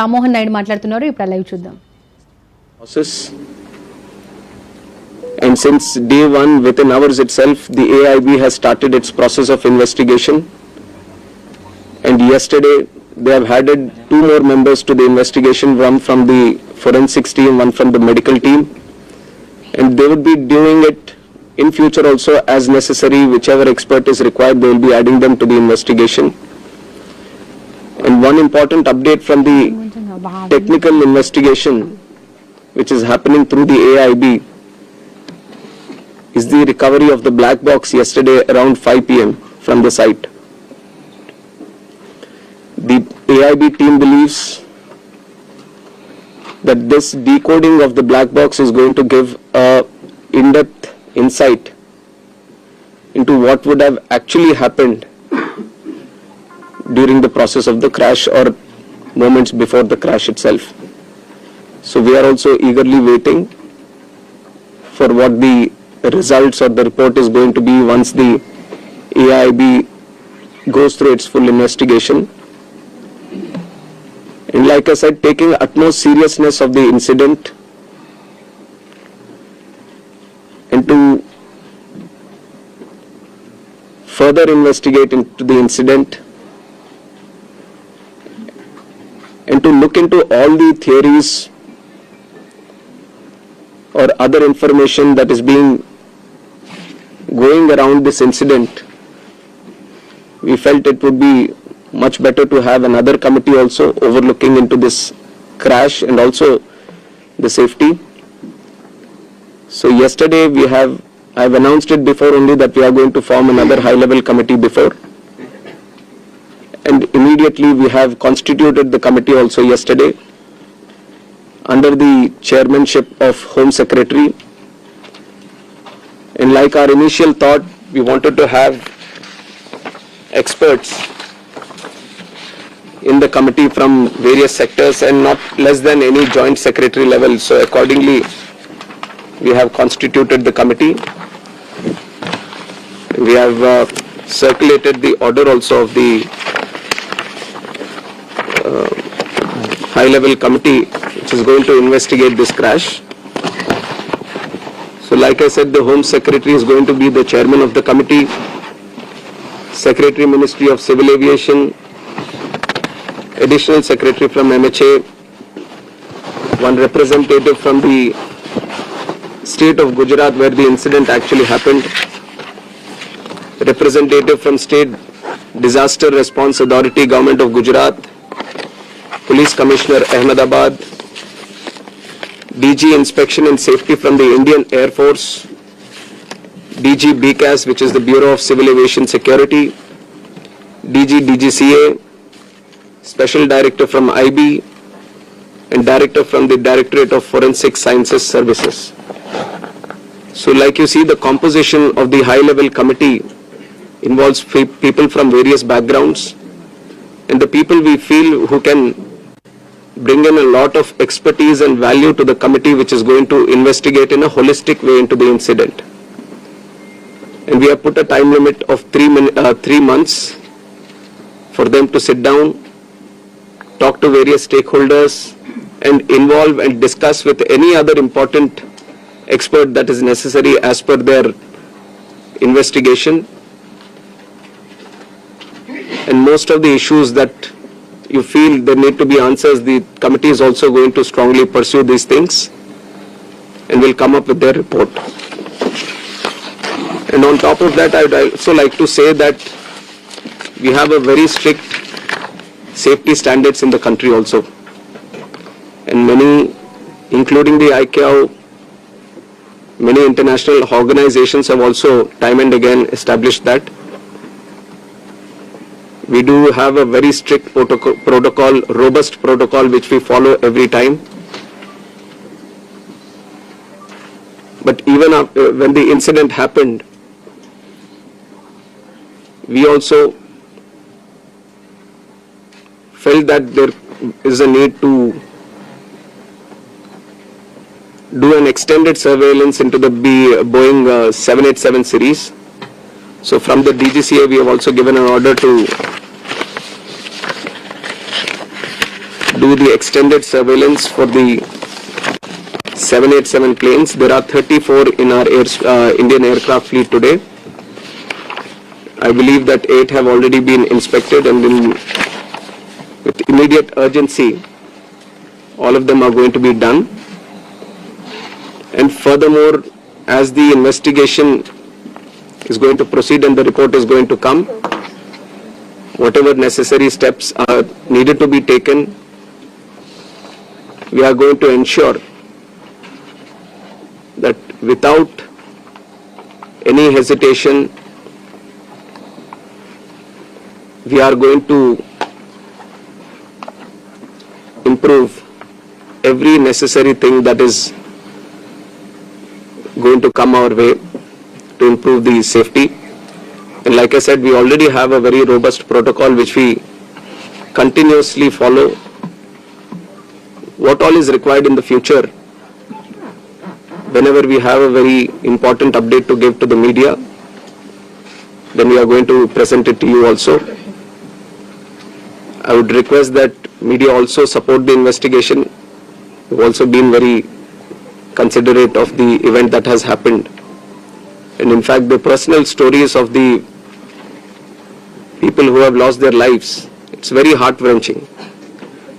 Rammohan Naidu మాట్లాడుతున్నారు. ఇప్పుడు live చూద్దాం. And since day one, within hours itself, the AIB has started its process of investigation. And yesterday, they have added 2 more members to the investigation, one from the forensics team, one from the medical team. And they would be doing it in future also as necessary. Whichever expert is required, they will be adding them to the investigation. And one important update from the technical investigation, which is happening through the AIB, is the recovery of the black box yesterday around 5 p.m. from the site. The AIB team believes that this decoding of the black box is going to give a in-depth insight into what would have actually happened during the process of the crash or moments before the crash itself. So we are also eagerly waiting for what the results or the report is going to be once the AIB goes through its full investigation. And like I said, taking utmost seriousness of the incident and to further investigate into the incident and to look into all the theories or other information that is being going around this incident, we felt it would be much better to have another committee also overlooking into this crash and also the safety. So yesterday I've announced it before only that we are going to form another high-level committee before. And immediately we have constituted the committee also yesterday under the chairmanship of Home Secretary. And like our initial thought, we wanted to have experts in the committee from various sectors and not less than any joint secretary level. So accordingly, we have constituted the committee. We have circulated the order also of the high-level committee which is going to investigate this crash. So like I said, the Home Secretary is going to be the chairman of the committee, Secretary Ministry of Civil Aviation, Additional Secretary from MHA, one representative from the state of Gujarat where the incident actually happened, representative from State Disaster Response Authority, Government of Gujarat, Police Commissioner Ahmedabad, DG Inspection and Safety from the Indian Air Force, DG BCAS, which is the Bureau of Civil Aviation Security, DG DGCA, Special Director from IB, and Director from the Directorate of Forensic Sciences Services. So like you see, the composition of the high-level committee involves people from various backgrounds, and the people we feel who can bring in a lot of expertise and value to the committee which is going to investigate in a holistic way into the incident. And we have put a time limit of 3 months for them to sit down, talk to various stakeholders, and involve and discuss with any other important expert that is necessary as per their investigation. And most of the issues that you feel there need to be answers, the committee is also going to strongly pursue these things and will come up with their report. And on top of that, I would also like to say that we have a very strict safety standards in the country also. And many, including the ICAO, many international organizations have also time and again established that. We do have a very strict protocol, robust protocol, which we follow every time. But even after, when the incident happened, we also felt that there is a need to do an extended surveillance into the Boeing 787 series. So from the DGCA, we have also given an order to do do the extended surveillance for the 787 planes. There are 34 in our Indian aircraft fleet today. I believe that 8 have already been inspected, and with immediate urgency, all of them are going to be done. And furthermore, as the investigation is going to proceed and the report is going to come, whatever necessary steps are needed to be taken, we are going to ensure that without any hesitation, we are going to improve every necessary thing that is going to come our way to improve the safety. And like I said, we already have a very robust protocol which we continuously follow. What all is required in the future, whenever we have a very important update to give to the media, then we are going to present it to you also. I would request that media also support the investigation. We've also been very considerate of the event that has happened. And in fact, the personal stories of the people who have lost their lives, it's very heart-wrenching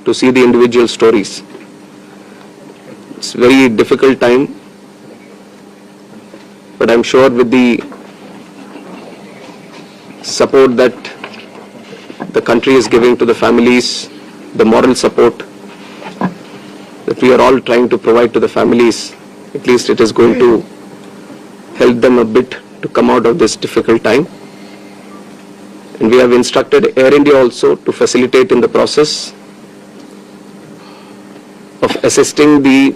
to see the individual stories. It's a very difficult time, but I'm sure with the support that the country is giving to the families, the moral support that we are all trying to provide to the families, at least it is going to help them a bit to come out of this difficult time. And we have instructed Air India also to facilitate in the process of assisting the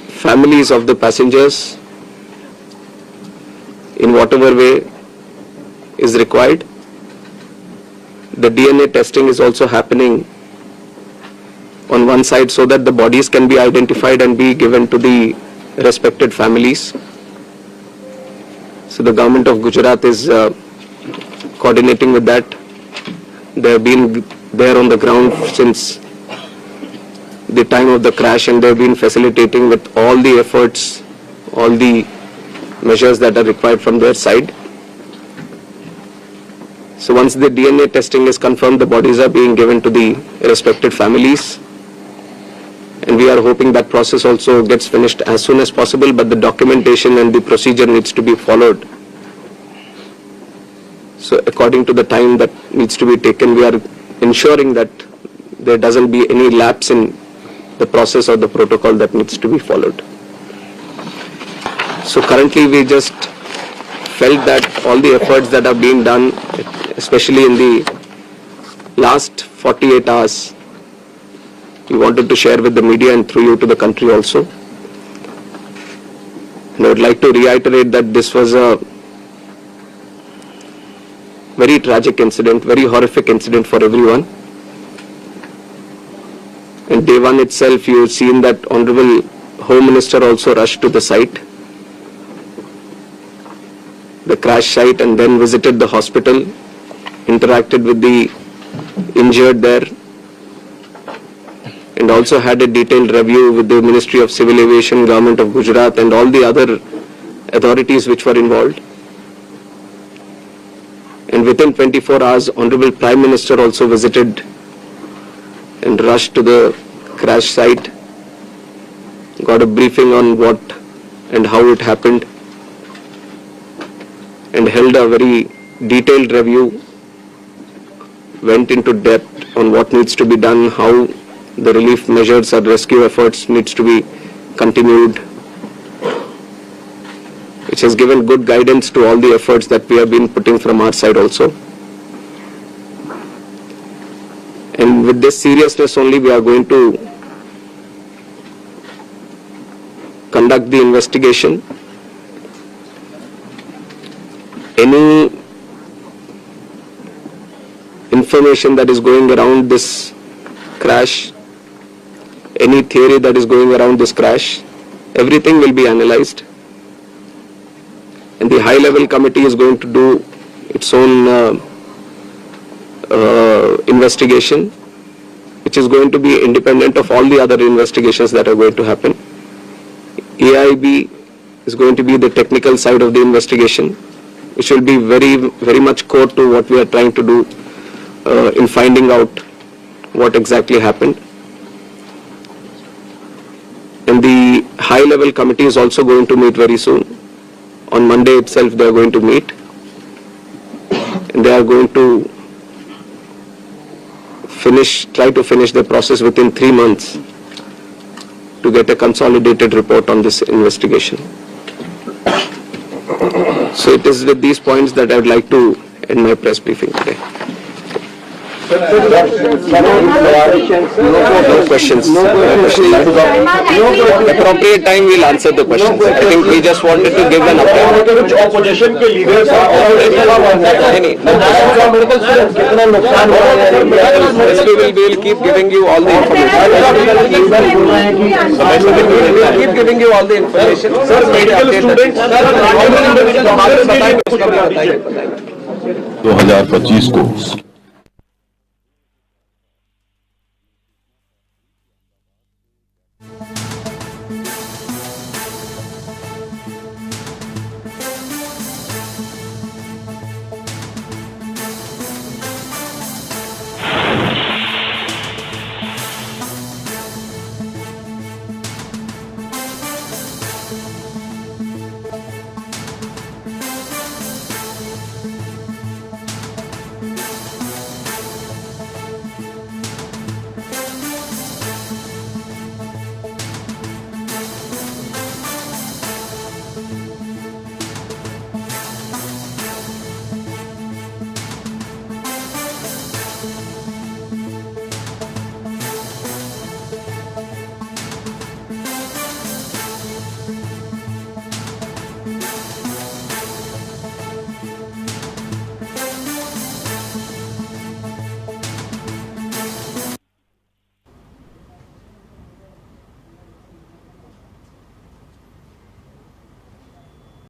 families of the passengers in whatever way is required. The DNA testing is also happening on one side so that the bodies can be identified and be given to the respected families. So the government of Gujarat is coordinating with that. They have been there on the ground since the time of the crash, and they have been facilitating with all the efforts, all the measures that are required from their side. So once the DNA testing is confirmed, the bodies are being given to the respected families. And we are hoping that process also gets finished as soon as possible, but the documentation and the procedure needs to be followed. So according to the time that needs to be taken, we are ensuring that there doesn't be any lapse in the process or the protocol that needs to be followed. So currently we just felt that all the efforts that are being done, especially in the last 48 hours, we wanted to share with the media and through you to the country also. And I would like to reiterate that this was a very tragic incident, very horrific incident for everyone. And day one itself, you have seen that Honorable Home Minister also rushed to the site, the crash site, and then visited the hospital, interacted with the injured there, and also had a detailed review with the Ministry of Civil Aviation, Government of Gujarat, and all the other authorities which were involved. And within 24 hours, Honorable Prime Minister also visited and rushed to the crash site, got a briefing on what and how it happened, and held a very detailed review, went into depth on what needs to be done, how the relief measures or rescue efforts needs to be continued, which has given good guidance to all the efforts that we have been putting from our side also. And with this seriousness only, we are going to conduct the investigation. Any information that is going around this crash, any theory that is going around this crash, everything will be analyzed. And the high-level committee is going to do its own investigation, which is going to be independent of all the other investigations that are going to happen. AIB is going to be the technical side of the investigation, which will be very, very much core to what we are trying to do in finding out what exactly happened. And the high-level committee is also going to meet very soon. On Monday itself, they are going to meet. And they are going to try to finish the process within 3 months to get a consolidated report on this investigation. So it is with these points that I would like to end my press briefing today. No questions. Appropriate time we'll answer the questions. I think we just wanted to give an update. Opposition के leaders We will keep giving you all the information. Keep giving you all the information. Sir, medical students 2025 को